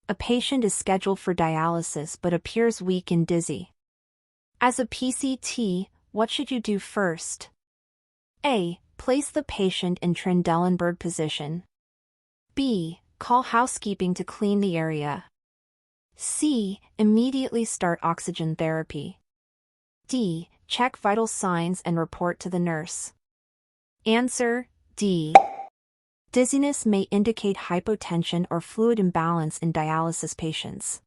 A patient is scheduled for dialysis but appears weak and dizzy. As a PCT, what should you do first? A. Place the patient in Trendelenburg position. B. Call housekeeping to clean the area. C. Immediately start oxygen therapy. D. Check vital signs and report to the nurse. Answer: D. Dizziness may indicate hypotension or fluid imbalance in dialysis patients.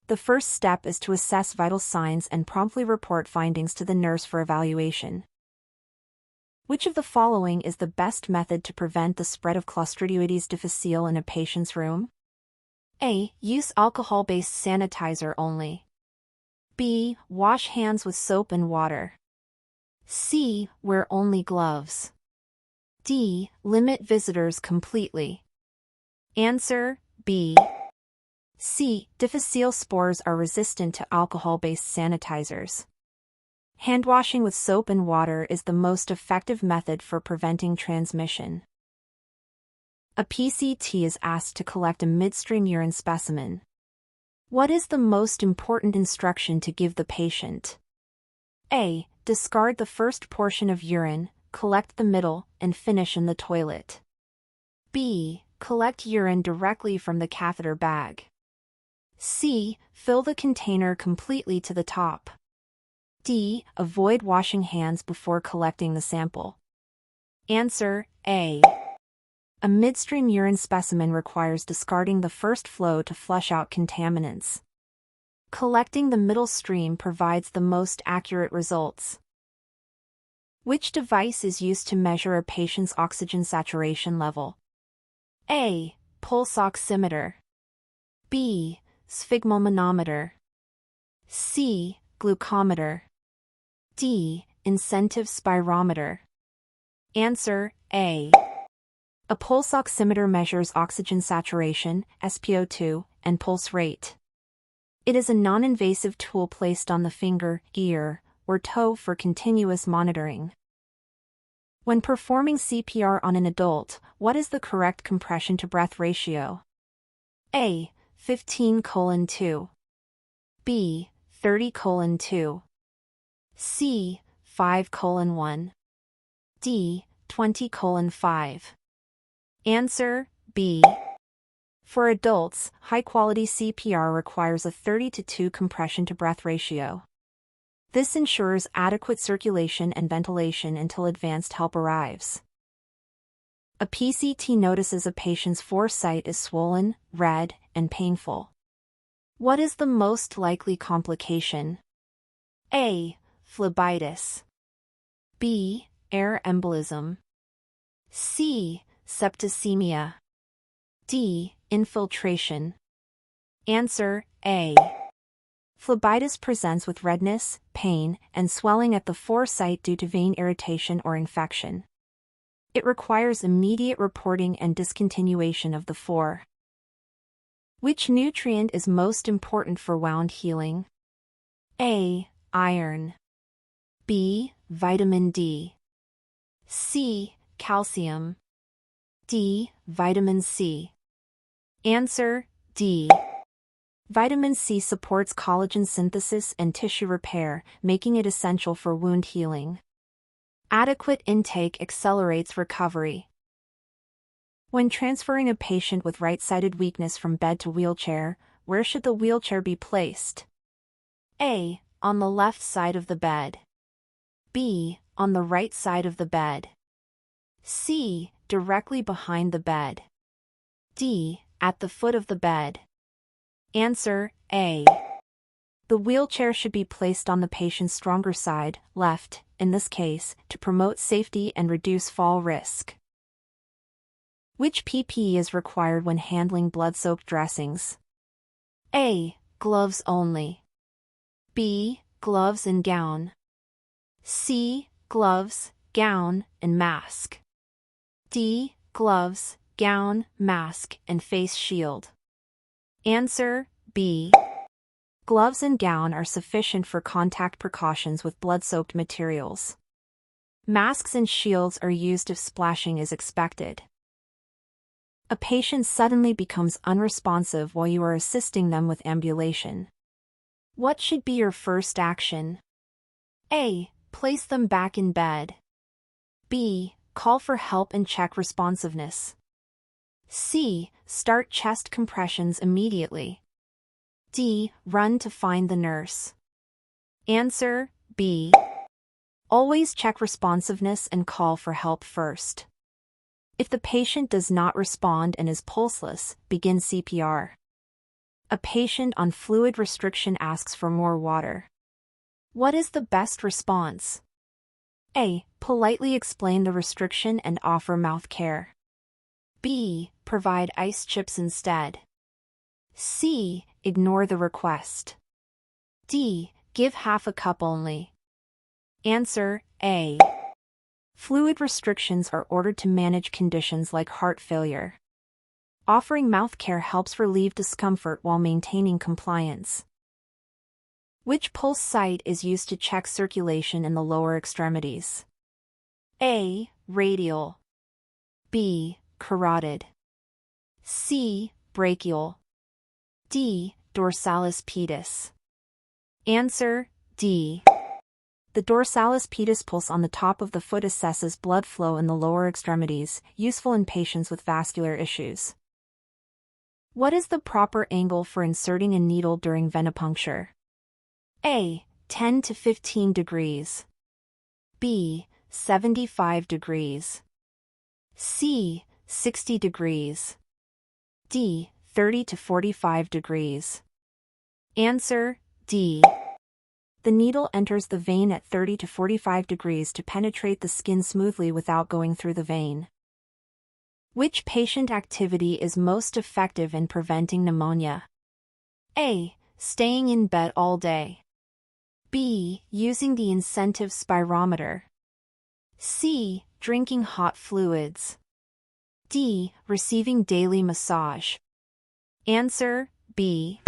The first step is to assess vital signs and promptly report findings to the nurse for evaluation. Which of the following is the best method to prevent the spread of Clostridioides difficile in a patient's room? A. Use alcohol-based sanitizer only. B. Wash hands with soap and water. C. Wear only gloves. D. Limit visitors completely. Answer: B. C. Difficile spores are resistant to alcohol-based sanitizers. Handwashing with soap and water is the most effective method for preventing transmission. A PCT is asked to collect a midstream urine specimen. What is the most important instruction to give the patient? A. Discard the first portion of urine, collect the middle, and finish in the toilet. B. Collect urine directly from the catheter bag. C. Fill the container completely to the top. D. Avoid washing hands before collecting the sample. Answer: A. A midstream urine specimen requires discarding the first flow to flush out contaminants. Collecting the middle stream provides the most accurate results. Which device is used to measure a patient's oxygen saturation level? A. Pulse oximeter. B. Sphygmomanometer. C. Glucometer. D. Incentive spirometer. Answer: A. A pulse oximeter measures oxygen saturation, SpO2, and pulse rate. It is a non-invasive tool placed on the finger, ear, or toe for continuous monitoring. When performing CPR on an adult, what is the correct compression-to-breath ratio? A. 15:2. B. 30:2. C. 5:1. D. 20:5. Answer: B. For adults, high-quality CPR requires a 30:2 compression-to-breath ratio. This ensures adequate circulation and ventilation until advanced help arrives. A PCT notices a patient's foresight is swollen, red, and painful. What is the most likely complication? A. Phlebitis. B. Air embolism. C. Septicemia. D. Infiltration. Answer: A. Phlebitis presents with redness, pain, and swelling at the foresight due to vein irritation or infection. It requires immediate reporting and discontinuation of the fore. Which nutrient is most important for wound healing? A. Iron. B. Vitamin D. C. Calcium. D. Vitamin C. Answer: D. Vitamin C supports collagen synthesis and tissue repair, making it essential for wound healing. Adequate intake accelerates recovery. When transferring a patient with right-sided weakness from bed to wheelchair, where should the wheelchair be placed? A. On the left side of the bed. B. On the right side of the bed. C. Directly behind the bed. D. At the foot of the bed. Answer: A. The wheelchair should be placed on the patient's stronger side, left, in this case, to promote safety and reduce fall risk. Which PPE is required when handling blood-soaked dressings? A. Gloves only. B. Gloves and gown. C. Gloves, gown, and mask. D. Gloves, gown, mask, and face shield. Answer: B. Gloves and gown are sufficient for contact precautions with blood-soaked materials. Masks and shields are used if splashing is expected. A patient suddenly becomes unresponsive while you are assisting them with ambulation. What should be your first action? A. Place them back in bed. B. Call for help and check responsiveness. C. Start chest compressions immediately. D. Run to find the nurse. Answer: B. Always check responsiveness and call for help first. If the patient does not respond and is pulseless, begin CPR. A patient on fluid restriction asks for more water. What is the best response? A. Politely explain the restriction and offer mouth care. B. Provide ice chips instead. C. Ignore the request. D. Give half a cup only. Answer: A. Fluid restrictions are ordered to manage conditions like heart failure. Offering mouth care helps relieve discomfort while maintaining compliance. Which pulse site is used to check circulation in the lower extremities? A. Radial. B. Carotid. C. Brachial. D. Dorsalis pedis. Answer: D. The dorsalis pedis pulse on the top of the foot assesses blood flow in the lower extremities, useful in patients with vascular issues. What is the proper angle for inserting a needle during venipuncture? A. 10 to 15 degrees. B. 75 degrees. C. 60 degrees. D. 30 to 45 degrees. Answer: D. The needle enters the vein at 30 to 45 degrees to penetrate the skin smoothly without going through the vein. Which patient activity is most effective in preventing pneumonia? A. Staying in bed all day. B. Using the incentive spirometer. C. Drinking hot fluids. D. Receiving daily massage. Answer: B.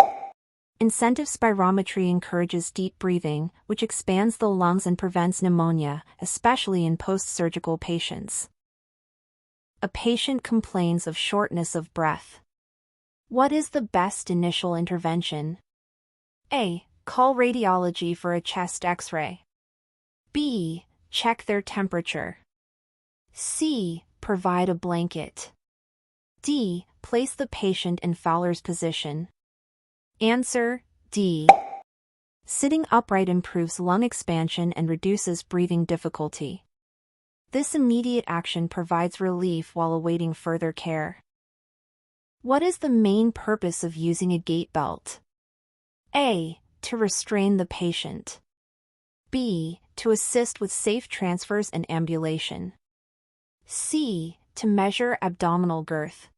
Incentive spirometry encourages deep breathing, which expands the lungs and prevents pneumonia, especially in post-surgical patients. A patient complains of shortness of breath. What is the best initial intervention? A. Call radiology for a chest X-ray. B. Check their temperature. C. Provide a blanket. D. Place the patient in Fowler's position. Answer: D. Sitting upright improves lung expansion and reduces breathing difficulty. This immediate action provides relief while awaiting further care. What is the main purpose of using a gait belt? A. To restrain the patient. B. To assist with safe transfers and ambulation. C. To measure abdominal girth.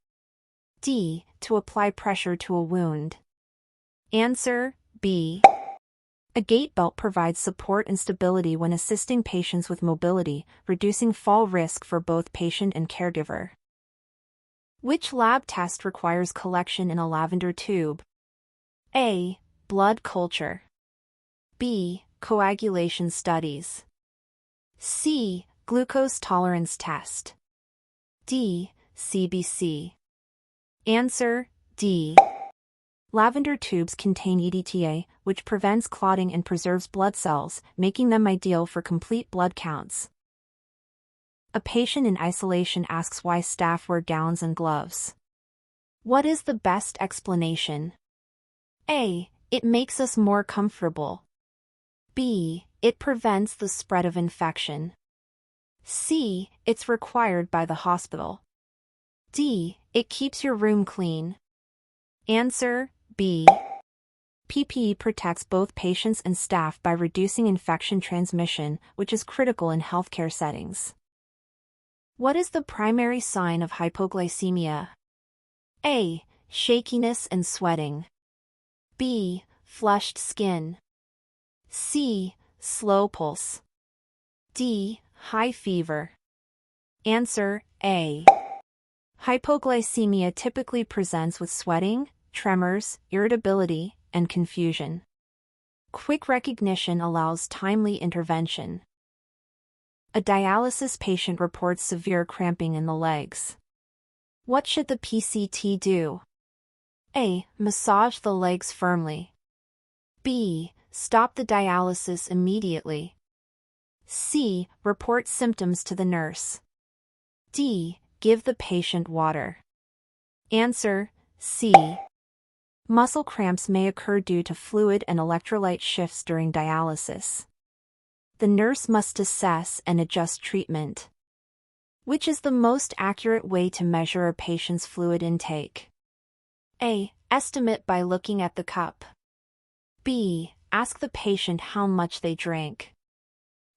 D. To apply pressure to a wound. Answer: B. A gait belt provides support and stability when assisting patients with mobility, reducing fall risk for both patient and caregiver. Which lab test requires collection in a lavender tube? A. Blood culture. B. Coagulation studies. C. Glucose tolerance test. D. CBC. Answer: D. Lavender tubes contain EDTA, which prevents clotting and preserves blood cells, making them ideal for complete blood counts. A patient in isolation asks why staff wear gowns and gloves. What is the best explanation? A. It makes us more comfortable. B. It prevents the spread of infection. C. It's required by the hospital. D. It keeps your room clean. Answer: B. PPE protects both patients and staff by reducing infection transmission, which is critical in healthcare settings. What is the primary sign of hypoglycemia? A. Shakiness and sweating. B. Flushed skin. C. Slow pulse. D. High fever. Answer: A. Hypoglycemia typically presents with sweating, tremors, irritability, and confusion. Quick recognition allows timely intervention. A dialysis patient reports severe cramping in the legs. What should the PCT do? A. Massage the legs firmly. B. Stop the dialysis immediately. C. Report symptoms to the nurse. D. Give the patient water. Answer: C. Muscle cramps may occur due to fluid and electrolyte shifts during dialysis. The nurse must assess and adjust treatment. Which is the most accurate way to measure a patient's fluid intake? A. Estimate by looking at the cup. B. Ask the patient how much they drank.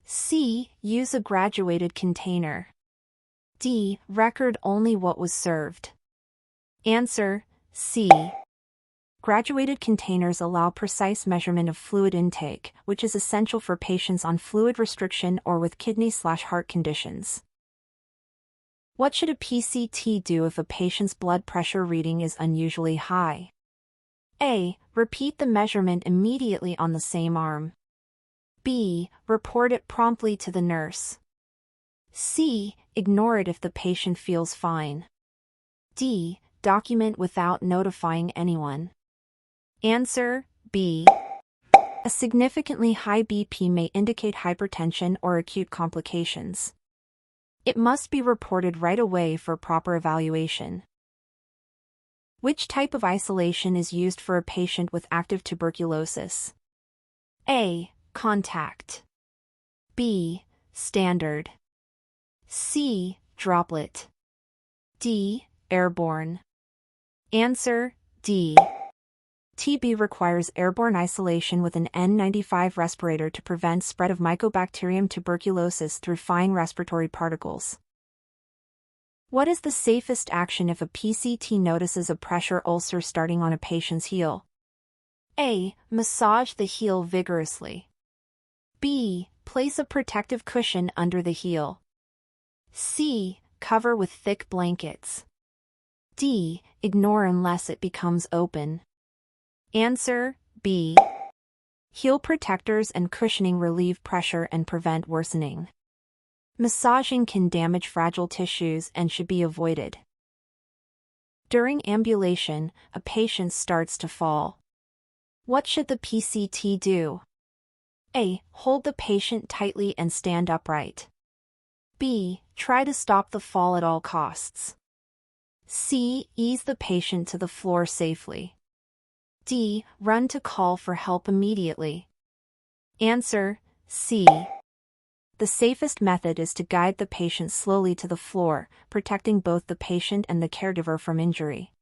C. Use a graduated container. D. Record only what was served. Answer: C. Graduated containers allow precise measurement of fluid intake, which is essential for patients on fluid restriction or with kidney/heart conditions. What should a PCT do if a patient's blood pressure reading is unusually high? A. Repeat the measurement immediately on the same arm. B. Report it promptly to the nurse. C. Ignore it if the patient feels fine. D. Document without notifying anyone. Answer: B. A significantly high BP may indicate hypertension or acute complications. It must be reported right away for proper evaluation. Which type of isolation is used for a patient with active tuberculosis? A. Contact. B. Standard. C. Droplet. D. Airborne. Answer: D. TB requires airborne isolation with an N95 respirator to prevent spread of Mycobacterium tuberculosis through fine respiratory particles. What is the safest action if a PCT notices a pressure ulcer starting on a patient's heel? A. Massage the heel vigorously. B. Place a protective cushion under the heel. C. Cover with thick blankets. D. Ignore unless it becomes open. Answer: B. Heel protectors and cushioning relieve pressure and prevent worsening. Massaging can damage fragile tissues and should be avoided. During ambulation, a patient starts to fall. What should the PCT do? A. Hold the patient tightly and stand upright. B. Try to stop the fall at all costs. C. Ease the patient to the floor safely. D. Run to call for help immediately. Answer: C. The safest method is to guide the patient slowly to the floor, protecting both the patient and the caregiver from injury.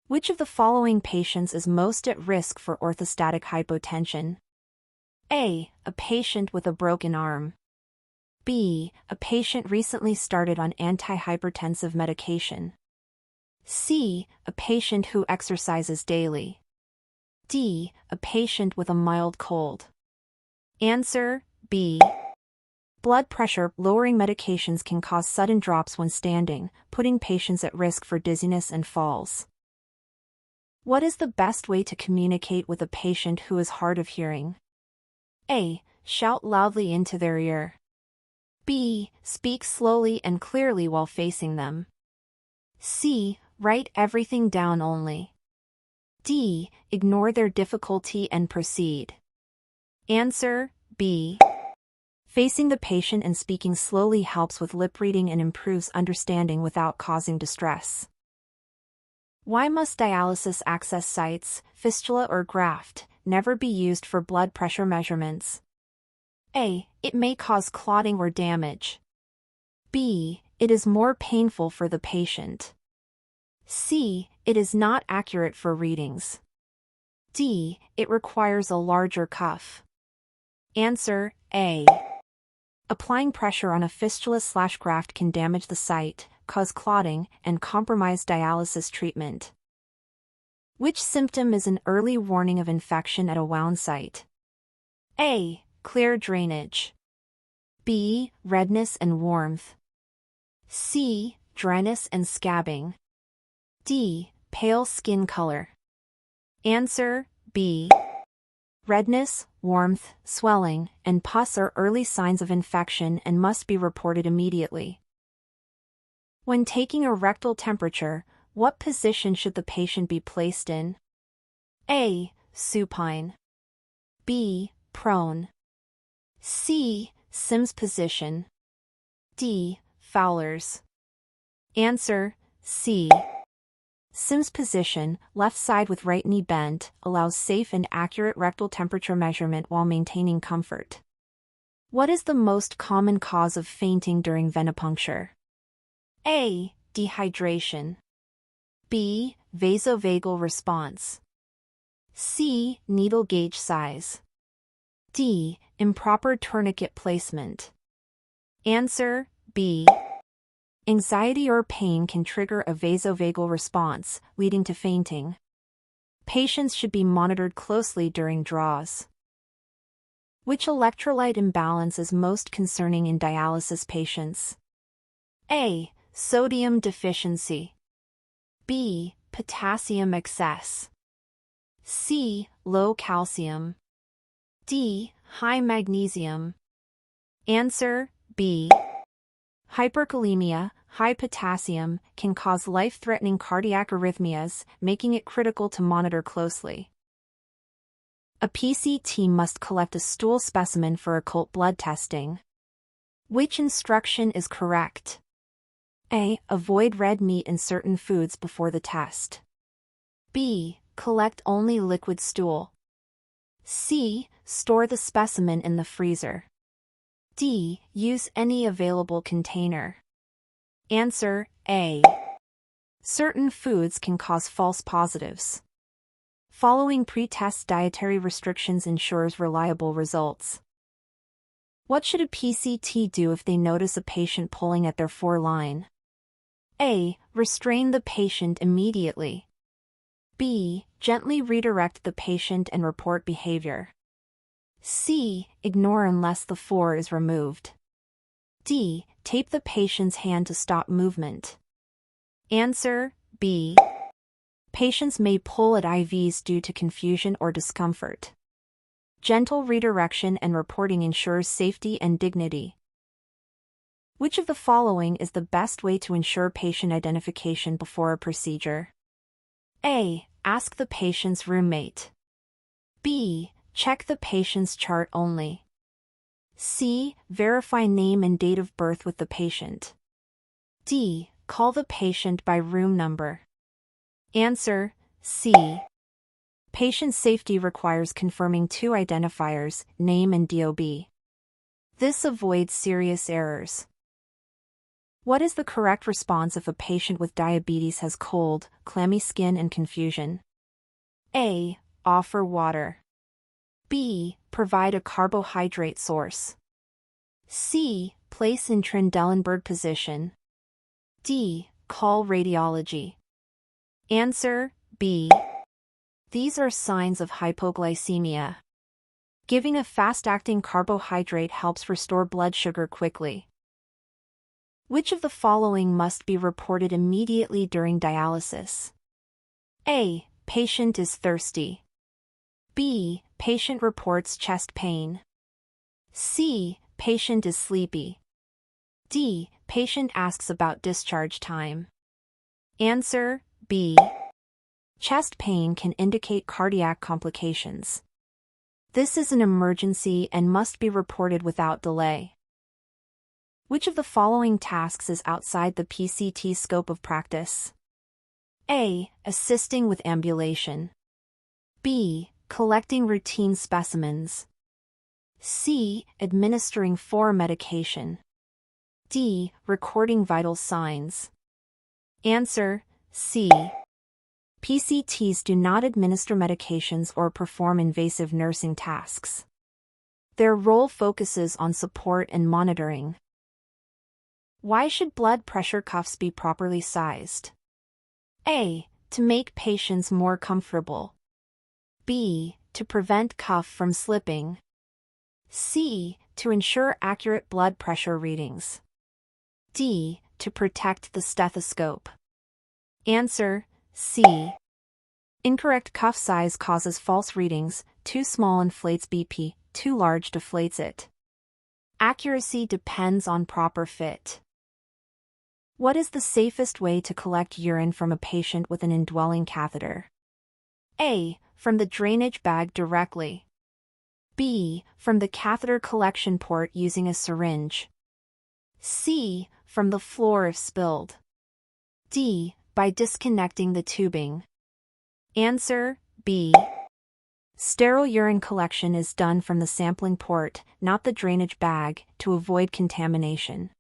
Which of the following patients is most at risk for orthostatic hypotension? A. A patient with a broken arm. B. A patient recently started on antihypertensive medication. C. A patient who exercises daily. D. A patient with a mild cold. Answer: B. Blood pressure lowering medications can cause sudden drops when standing, putting patients at risk for dizziness and falls. What is the best way to communicate with a patient who is hard of hearing? A. Shout loudly into their ear. B. Speak slowly and clearly while facing them. C. Write everything down only. D. Ignore their difficulty and proceed. Answer: B. Facing the patient and speaking slowly helps with lip reading and improves understanding without causing distress. Why must dialysis access sites, fistula or graft, never be used for blood pressure measurements? A. It may cause clotting or damage. B. It is more painful for the patient. C. It is not accurate for readings. D. It requires a larger cuff. Answer: A. Applying pressure on a fistula/graft can damage the site, cause clotting, and compromise dialysis treatment. Which symptom is an early warning of infection at a wound site? A. Clear drainage. B. Redness and warmth. C. Dryness and scabbing. D. Pale skin color. Answer: B. Redness, warmth, swelling, and pus are early signs of infection and must be reported immediately. When taking a rectal temperature, what position should the patient be placed in? A. Supine. B. Prone. C. Sims position. D. Fowler's. Answer: C. Sims position, left side with right knee bent, allows safe and accurate rectal temperature measurement while maintaining comfort. What is the most common cause of fainting during venipuncture? A. Dehydration. B. Vasovagal response. C. Needle gauge size. D. Improper tourniquet placement. Answer: B. Anxiety or pain can trigger a vasovagal response, leading to fainting. Patients should be monitored closely during draws. Which electrolyte imbalance is most concerning in dialysis patients? A. Sodium deficiency. B. Potassium excess. C. Low calcium. D. High magnesium. Answer: B. Hyperkalemia, high potassium, can cause life-threatening cardiac arrhythmias, making it critical to monitor closely. A PCT must collect a stool specimen for occult blood testing. Which instruction is correct? A. Avoid red meat and certain foods before the test. B. Collect only liquid stool. C. Store the specimen in the freezer. D. Use any available container. Answer: A. Certain foods can cause false positives. Following pre-test dietary restrictions ensures reliable results. What should a PCT do if they notice a patient pulling at their foreline? A. Restrain the patient immediately. B. Gently redirect the patient and report behavior. C. Ignore unless the fore is removed. D. Tape the patient's hand to stop movement. Answer: B. Patients may pull at IVs due to confusion or discomfort. Gentle redirection and reporting ensures safety and dignity. Which of the following is the best way to ensure patient identification before a procedure? A. Ask the patient's roommate. B. Check the patient's chart only. C. Verify name and date of birth with the patient. D. Call the patient by room number. Answer: C. Patient safety requires confirming two identifiers, name and DOB. This avoids serious errors. What is the correct response if a patient with diabetes has cold, clammy skin and confusion? A. Offer water. B. Provide a carbohydrate source. C. Place in Trendelenburg position. D. Call radiology. Answer: B. These are signs of hypoglycemia. Giving a fast-acting carbohydrate helps restore blood sugar quickly. Which of the following must be reported immediately during dialysis? A. Patient is thirsty. B. Patient reports chest pain. C. Patient is sleepy. D. Patient asks about discharge time. Answer: B. Chest pain can indicate cardiac complications. This is an emergency and must be reported without delay. Which of the following tasks is outside the PCT scope of practice? A. Assisting with ambulation. B. Collecting routine specimens. C. Administering fore medication. D. Recording vital signs. Answer: C. PCTs do not administer medications or perform invasive nursing tasks. Their role focuses on support and monitoring. Why should blood pressure cuffs be properly sized? A. To make patients more comfortable. B. To prevent cuff from slipping. C. To ensure accurate blood pressure readings. D. To protect the stethoscope. Answer: C. Incorrect cuff size causes false readings. Too small inflates BP, too large deflates it. Accuracy depends on proper fit. What is the safest way to collect urine from a patient with an indwelling catheter? A. From the drainage bag directly. B. From the catheter collection port using a syringe. C. From the floor if spilled. D. By disconnecting the tubing. Answer, B. Sterile urine collection is done from the sampling port, not the drainage bag, to avoid contamination.